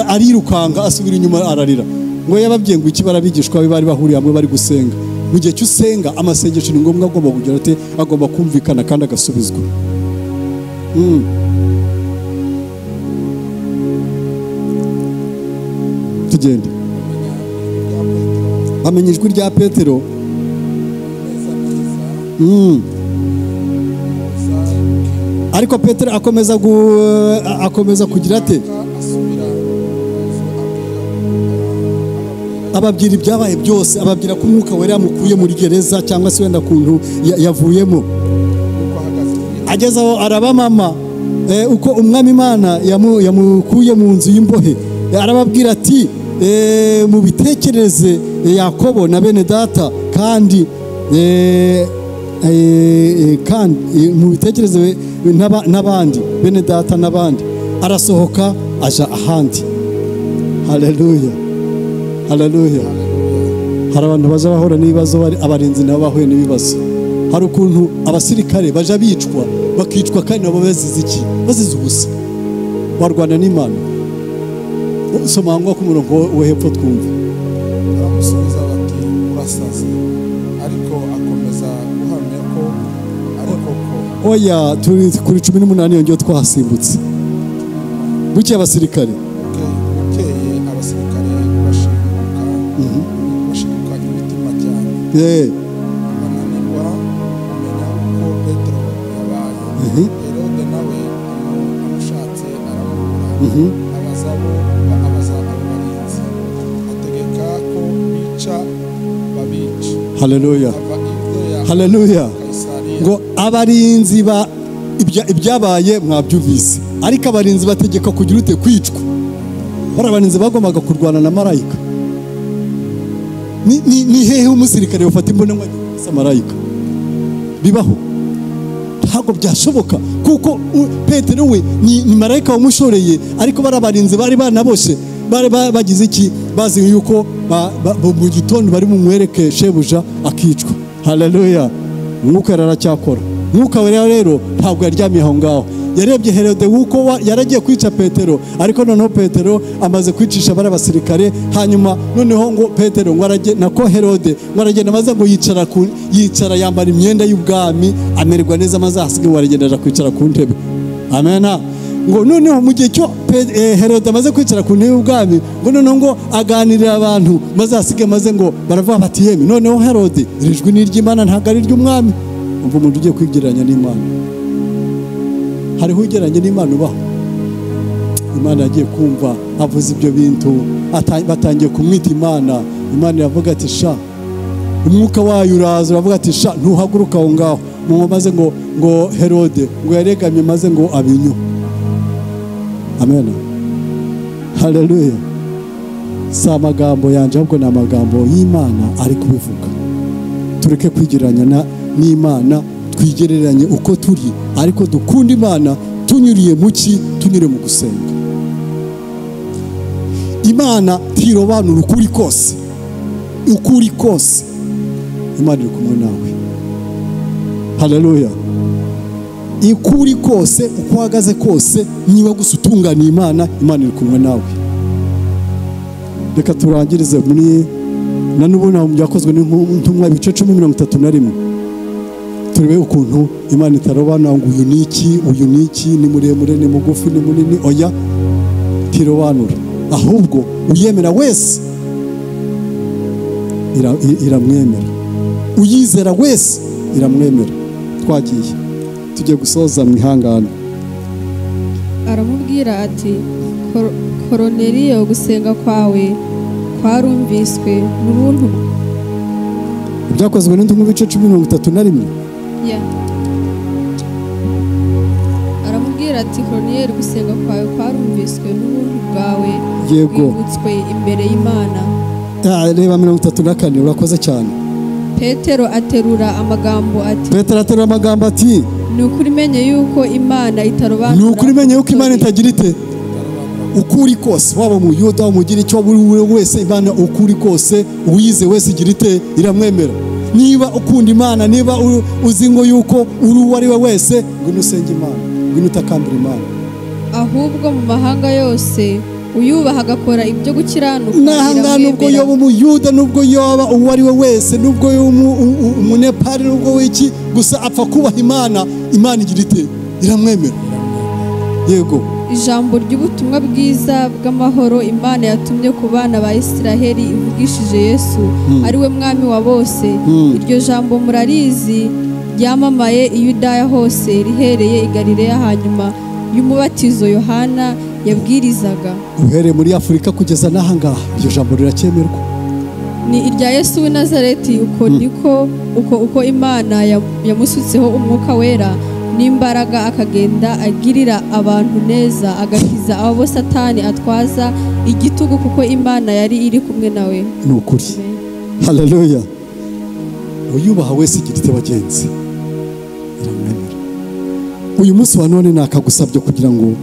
arirukanga asubira inyuma ararira. Ngo yababwiye ngo iki barabigishwa bari bahuriye hamwe bari gusenga. Mu gihe cy'usenga amasengesho ni ngombwa agomba kugira ate, agomba kumvikana kandi agasubizwa. Tugende. Bamenye ijwi rya Petero. Ariko Petero akomeza kugira ate, ababwira ibyabaye byose, ababwira ko umwuka wera yamukuye muri gereza cyangwa se wenda kuntu yavuyemo. Ageze aho arabamama uko umwami Imana yamukuye mu nzu y'imbohe. Arababwira ati mu bitekereze Yakobo na bene data, kandi mu bitekereze n'abandi bene data n'abandi. Arasohoka aja ahandi. Haleluya. Haleluya. Hari abantu baje bahura n'ibibazo, abarinzi nabo bahuye n'ibibazo. Hari ukuntu abasirikare baje bakicwa kandi nabo bazize iki? Bazize ubusa. Warwana n'Imana. Soma ngo ku murongo wo hepfo twumva. Aramusubiza bati urasaze, ariko akomeza guhamya ko ariko ko oya turi kuri 18 yongeye twahasimbutse. Buke abasirikare bashibuka imitima cyane. Bananirwa kumenya uko Petero yabaye. Herode nawe amushatse aramubura. Abaza abarinzi ategeka ko bica babica. Haleluya. Haleluya. Ngo abarinzi ibyabaye mwabyumvise, ariko abarinzi bategeka kugira ute kwicwa. Bari abarinzi bagombaga kurwana na marayika. Ni hehe umusirikare ufata imbunda ngo ajye marayika? Bibaho? Ntabwo byashoboka, kuko Petero we ni marayika wamushoreye, ariko bari abarinzi bari banaboshe, bari bagize iki? Bazi yuko mu gitondo bari mumwereke shebuja akicwa. Haleluya! Umwuka aracyakora. Umwuka wera rero ntabwo yaryamiye aho ngaho. Yarebye Herode wuko yaragiye kwica Petero, ariko noneho Petero amaze kwicisha bari abasirikare. Hanyuma noneho ngo Petero ngo arage nako Herode ngo aragenda maze ngo yicara yambara imyenda y'ubwami, amererwa neza, maze asige ngo aragenda kwicara ku ntebe. Amena. Ngo noneho mu gihe cyo Herode amaze kwicara ku ntebe y'ubwami, ngo noneho ngo aganirira abantu, maze asige maze ngo baravuga bati yemi noneho Herode irijwi ni iry'Imana ntabwo ari iry'umwami. Umva umuntu ugiye kwigereranya n'Imana. Hariho ugereranya n'Imana ubaho. Imana yagiye kumva avuze ibyo bintu, batangiye kumwita Imana. Imana iravuga ati sha, umwuka wayo uraza, uravuga ati sha ntuhaguruka aho ngaho. Ngo maze ngo Herode ngo yaregamye maze ngo abinyo. Amen. Haleluya. Si amagambo yanje ahubwo ni amagambo y'Imana ari kubivuga. Tureke kwigereranya n'Imana, twigereranye uko turi, ariko dukunda Imana tunyuriye mu ki? Tunyure mu gusenga. Imana tirobanura ukuri kose, ukuri kose. Imana iri kumwe nawe. Haleluya. Ukuri kose uko uhagaze kose, niba gusa utunganiye Imana, Imana iri kumwe nawe. Reka turangirize muri nanubona mu byakozwe n'intumwa ibice 10:31. Turebe ukuntu Imana itarobana ngo uyu niki, ni muremure, ni mugufi, ni munini. Oya, tirobanura, ahubwo uyemera wese iramwemera, uyizera wese iramwemera. Twagiye tugiye gusoza mwihangana. Aramubwira ati Koroneliyo, gusenga kwawe kwarumviswe n'ubuntu. Byakozwe n'intumwa ibice 10:31. Aramubwira ati Koroneliyo, gusenga kwawe kwarumviswe n'ubuntu bwawe bwibutswe imbere y'Imana. Reba 34, urakoze cyane. Petero aterura amagambo ati ni ukuri menye yuko Imana itarobanura. Ni ukuri menye yuko Imana itagira ite? Ukuri kose, waba mu Yuda umugira icyo buri wese, Imana ukuri kose uyize wese igira ite? Iramwemera. Niba ukunda Imana, niba uzi ngo yuko uri uwo ari we wese, ngwino usenge Imana, ngwino utakambira Imana. Ahubwo mu mahanga yose uyubaha agakora ibyo gukiranuka. Nahanga nubwo yoba umuyuda, nubwo yoba uwo ari we wese, nubwo umunepari, nubwo wiki, gusa apfa kubaha Imana, Imana igira ite? Iramwemera. Yego. Ijambo ry'ubutumwa bwiza bw'amahoro Imana yatumye ku bana ba Isiraheli ivugishije Yesu ari we mwami wa bose. Iryo jambo murarizi, ryamamaye i Yudaya hose, rihereye i Galileya hanyuma y'umubatizo Yohana yabwirizaga. Uhereye muri Afurika kugeza n'ahangaha, iryo jambo riracyemerwa. Ni irya Yesu w'i Nazareti. Uko Imana yamusutseho umwuka wera n'imbaraga, akagenda agirira abantu neza, agakiza abo Satani atwaza igitugu, kuko Imana yari iri kumwe nawe. Ni ukuri. Haleluya. Uyubaha wese igira ite bagenzi? Iramwemera. Uyu munsi wa none nakagusabye kugira ngo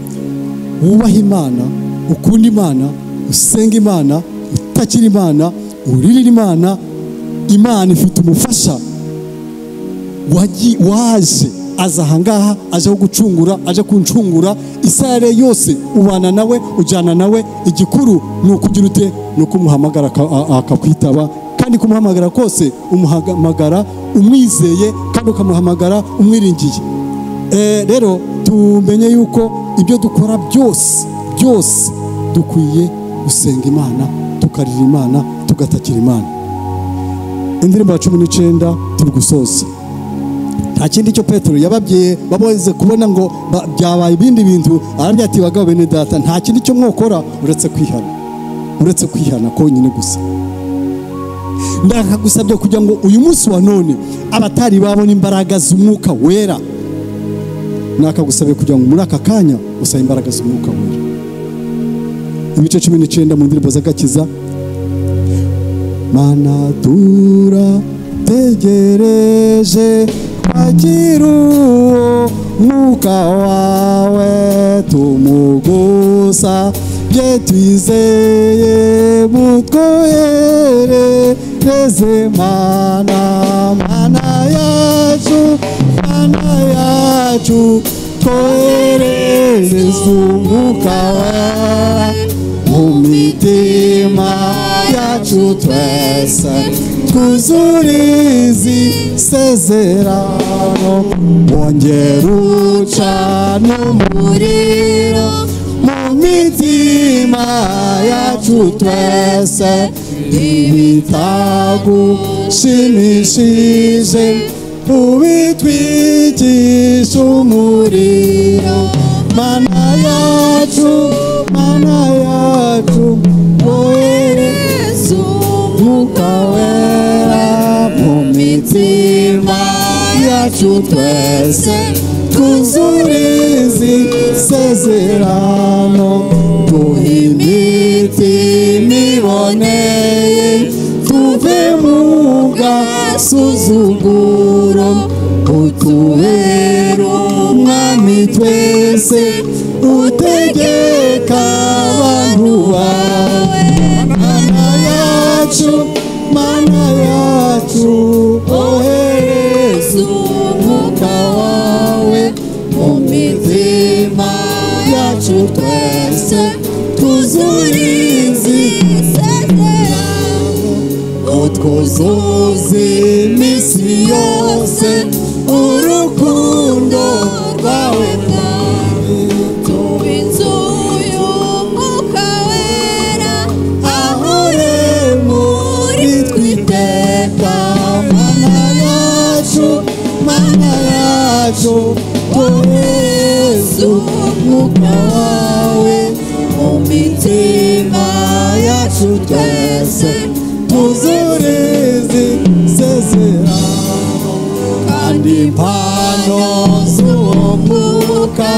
wubahe Imana, ukunda Imana, usenga Imana, utakira Imana, uririra Imana. Imana ifite umufasha waje aza ahangaha, aje gucungura, aje kuncungura. Isirayeli yose ubana nawe, ujyana nawe. Igikuru ni ukugira ute? Ni ukumuhamagara akakwitaba, kandi kumuhamagara kose umuhamagara umwizeye, kandi ukamuhamagara umwiringiye. Rero tumenye yuko ibyo dukora byose dukwiye gusenga Imana, tukarira Imana, tugatakira Imana. Indirimbo ya 19 turi gusoza. Nta kindi cyo Petero yababwiye, baboze kubona ngo byabaye ibindi bintu, arabye ati bagabo bene data, nta kindi cyo mwokora uretse kwihana konyine gusa. Ndakagusabye kugira ngo uyu munsi wa none abatari babona imbaraga z'umwuka wera, nakagusabe kugira ngo muri aka kanya usabe imbaraga z'umwuka wera. Ibice 19 mu ndirimbo z'agakiza. Mana turategereje kwakira uwo mwuka wawe tumugusa bye twizeye mutwoherereze mana yacu twoherereze umwuka wawe mu mitima yacu twese twuzurize isezerano wongera ucana umuriro mu mitima yacu twese ibitagushimishije ubitwigisha umuriro mana yacu wohereza umwuka wera mu mitima yacu twese twuzurize isezerano duha imitima iboneye tuve mu gasuzuguro utubere umwami twese utegeka abantu bawe mana yacu ohereza umwuka wawe mu mitima yacu twese twuzurize isezerano utwuzuze iminsi yose urukundo rwawe mwami tuba inzu y'umwuka wera ahore muri twiteka mana yacu ohereza umwuka wawe mu mitima yacu twese twuzurize isezerano kandi impano z'uwo mwuka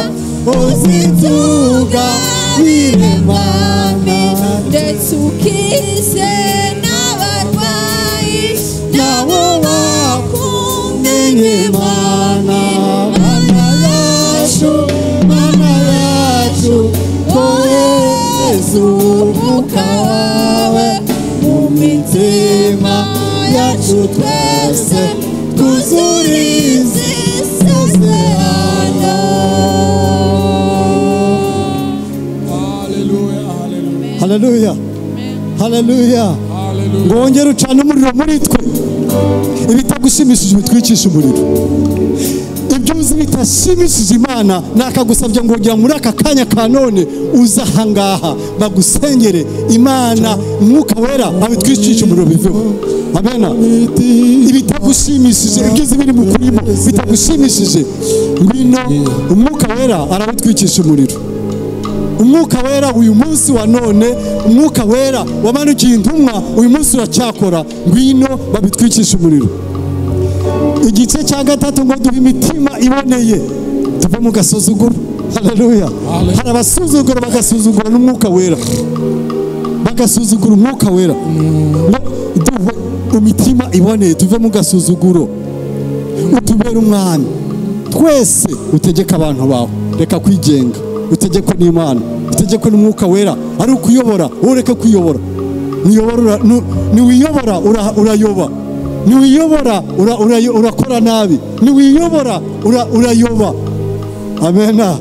uzitugabire mana ndetse ukize n'abarwayi nabo bakumenye mana yacu ohereza umwuka wawe mu mitima yacu twese twuzurize isezerano. Haleluya, haleluya. Ngo wongere ucane umuriro muri twe, ibitagushimishije bitwicisha umuriro, ibyo uzi bitashimishije Imana nakagusabye ngo ugira muri aka kanya ka none uza ahangaha bagusengere Imana umwuka wera abitwicisha umuriro biveho. Amena. Ibitagushimishije ibyiza biri mu kurimo bitagushimishije ngwino umwuka wera arabitwicisha umuriro. Umwuka wera uyu munsi wa none, umwuka wera wamanukiye intumwa uyu munsi uracyakora, ngwino babitwicisha umuriro. Igice cya gatatu ngo duhe imitima iboneye tuve mu gasuzuguro. Haleluya. Hari abasuzugura bagasuzugura n'umwuka wera, bagasuzugura umwuka wera. Duhe imitima iboneye tuve mu gasuzuguro, utubere umwami twese utegeka abantu bawe, reka kwigenga, utegeko n'Imana, utegeko n'umwuka wera, ari ukuyobora ureke kwiyobora. Niwiyobora urayoba, niwiyobora urakora nabi, niwiyobora urayoba. Amena.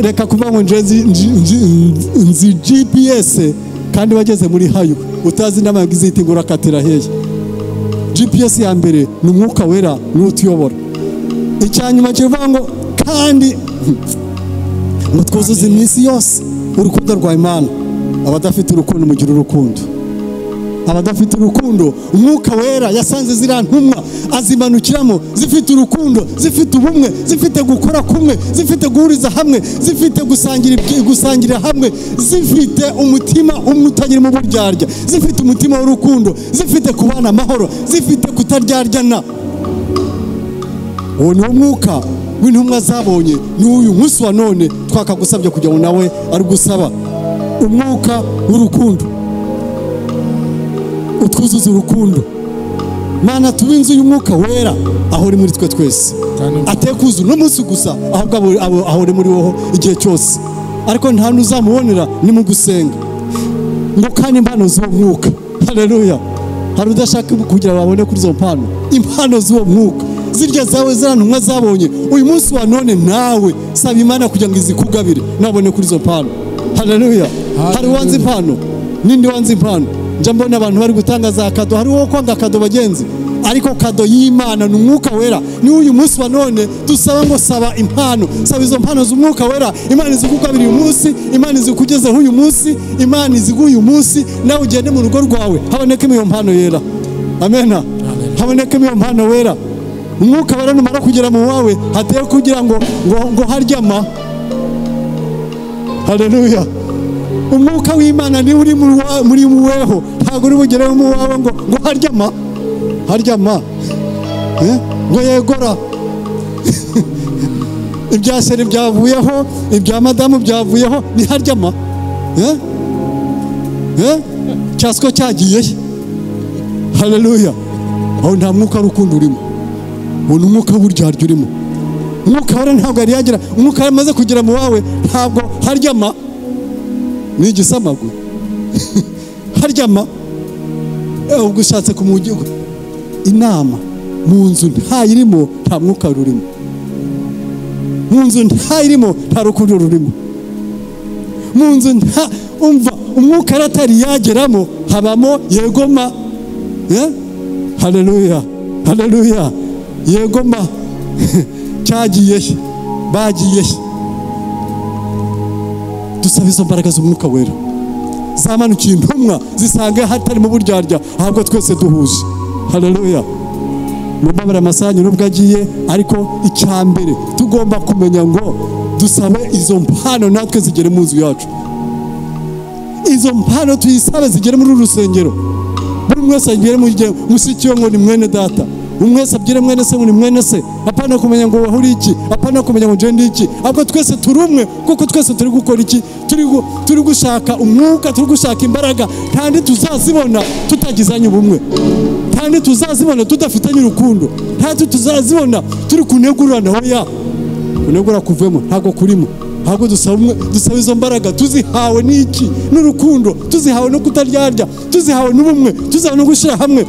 Reka kuva ngo nzi GPS kandi wageze muri hayo utazi n'amagize iti ngo urakatira hehe. GPS ya mbere ni umwuka wera niwo utuyobora. Icyanyuma kivuga ngo kandi ngo twuzuze iminsi yose urukundo rwa Imana. Abadafite urukundo mugira urukundo, abadafite urukundo umwuka wera yasanze ziriya ntumwa azimanukiramo zifite urukundo, zifite ubumwe, zifite gukora kumwe, zifite guhuriza hamwe, zifite gusangirira hamwe, zifite umutima umutagira mu buryarya, zifite umutima w'urukundo, zifite kubana amahoro, zifite kutaryarya. uwo ni umwuka w'intumwa zabonye. n'uyu munsi wa none twakagusabye kugira ngo nawe ari gusaba umwuka w'urukundo, utwuzuza urukundo. Mana tuba inzu y'umwuka wera aho uri muri twe twese, atekuza uno munsi gusa, ahubwo aho uri muri woho igihe cyose. Ariko nta n'uzamubonera ni mu gusenga ngo kandi impano z'uwo mwuka. Haleluya. Hari udashaka kugira babone kuri izo mpano, impano z'uwo mwuka zirya zawe zira ntumwa zabonye. Uyu munsi wa none nawe saba Imana kugira ngo izikugabire nabone kuri izo mpano. Haleluya. Hari wanze impano, ninde wanze impano? Njya mbona abantu bari gutanga za kado, hari uwo kwanga kado bagenzi, ariko kado y'Imana ni umwuka wera. Ni uyu munsi wa none dusaba ngo saba impano, saba izo mpano z'umwuka wera. Imana izikugabira uyu munsi, Imana izikugezeho uyu munsi, Imana iziguha uyu munsi, nawe ugende mu rugo rwawe habonekemo iyo mpano yera. Amena. Habonekemo iyo mpano wera. Umwuka wera numara kugera mu wawe hateye kugira ngo haryama. Haleluya. Umwuka w'Imana ni uri muri muweho, ntabwo uri bugereho mu wawe ngo haryama ngo yegora. Ibya seri byavuyeho, ibya madamu byavuyeho, ni haryama. Cyasiko cyagiye. Haleluya. Aho nta mwuka rukundo urimo, uwo ni umwuka w'uburyarya urimo. Umwuka wera ntabwo yari yagira, umwuka yamaze kugera mu wawe ntabwo haryama. Ni igisamagwe. Haryama. Ubwo ushatse kumujyuga inama mu nzu ntayirimo, nta mwuka rurimo. Mu nzu ntayirimo, nta rukundo rurimo. Mu nzu umva umwuka aratari yageramo, habamo yegoma. Haleluya. Haleluya. Yegoma. Cyagiye bagiye. Dusaba izo mbaraga z'umwuka wera zamanukiye intumwa zisanga hatari mu buryarya, ahubwo twese duhuje. Haleluya. Mubabara amasanyu nubwo agiye, ariko icyambere tugomba kumenya ngo dusabe izo mpano natwe zigere mu nzu yacu. Izo mpano tuyisabe zigere muri urusengero. Buri mwese agere mu gihe musikiwe ngo ni mwene data, umwese abyire mwene se ngo ni mwene se. Apana kumenya ngo wahuri iki, apana kumenya ngo jendi iki, ahubwo twese turi umwe, kuko twese turi gukora iki, turi gushaka umwuka, turi gushaka imbaraga, kandi tuzazibona tutagizanye ubumwe, kandi tuzazibona tudafitanye urukundo, kandi tuzazibona turi kunegurana. Hoya kunegura kuvemo ntago kurimo, ahubwo dusaba izo mbaraga tuzihawe n'iki, n'urukundo, tuzihawe no kutaryarya, tuzihawe n'ubumwe, tuzihawe no gushyira hamwe,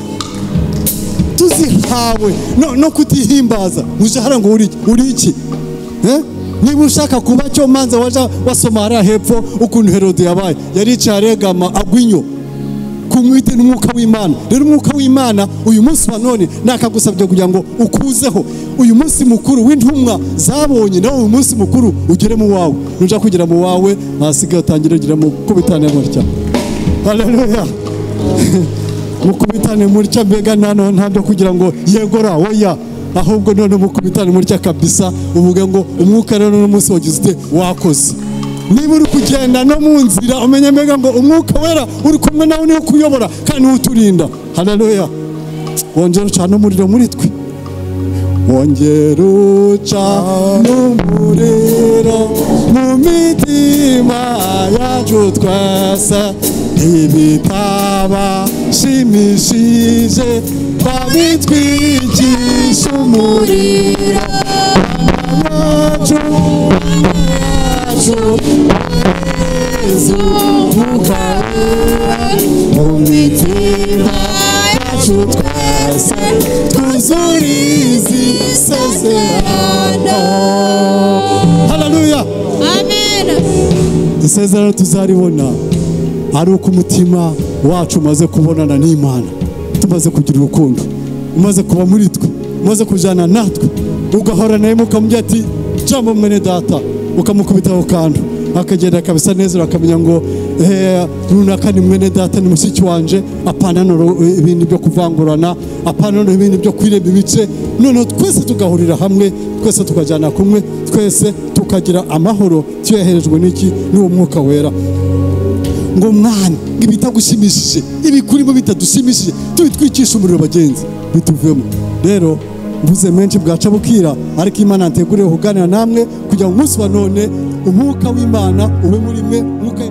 tuzihawe no kutihimbaza. Mujahara ngo uri iki? Niba ushaka kuba cyo manza waja wasoma hariya hepfo ukuntu Herode yabaye, yaricaye aregama agwinyo kumwite n'umwuka w'Imana. Rero umwuka w'Imana uyu munsi wa none nakagusabye kugira ngo ukuzeho uyu munsi mukuru w'intumwa zabonye, nawe uyu munsi mukuru ugere mu wawe. Nuja kugira mu wawe hasigaye utangire ugira mu kubitane mutya. Haleluya. Mukubitane mutya, mbega ntabyo kugira ngo yegora oya, ahubwo none mukubitane mutya kabisa, uvuga ngo umwuka rero no munsi wagize ute wakoze. Niba uri kugenda no mu nzira umenye mbega ngo umwuka wera uri kumwe nawe, niwe kuyobora kandi uturinda. Haleluya. Wongera ucana umuriro muri twe, wongera ucana umuriro mu mitima yacu twese, ibitabashimishije babitwigisha umuriro wacu mu mitima yacu twese twuzurize isezerano. Haleluya. Amen. Isezerano tuzaribona ari uko umutima wacu umaze kubonana n'Imana, tumaze kugira urukundo, umaze kuba muri twe, umaze kujana natwe, ugahora nawe mukamubwira ati jambo mwene data, ukamukubitaho kandi akagenda kabisa neza, akamenya ngo runaka ni mwene data, ni mushiki wanje. Apana no ibindi byo kuvangurana, apana no ibindi byo kwireba ibice. None twese tugahurira hamwe, twese tukajana kumwe, twese tukagira amahoro tuyaherejwe n'iki, n'uwo mwuka wera. Ngo mwana ibitagushimishije, ibikurimo bitadushimishije, tubitwikisha umuriro bagenzi bituvemo. Rero mvuze menshi bwaca bukira, ariko Imana nteguriye kuganira namwe kugira ngo umunsi wa none umwuka w'Imana ube muri mwe, umwuka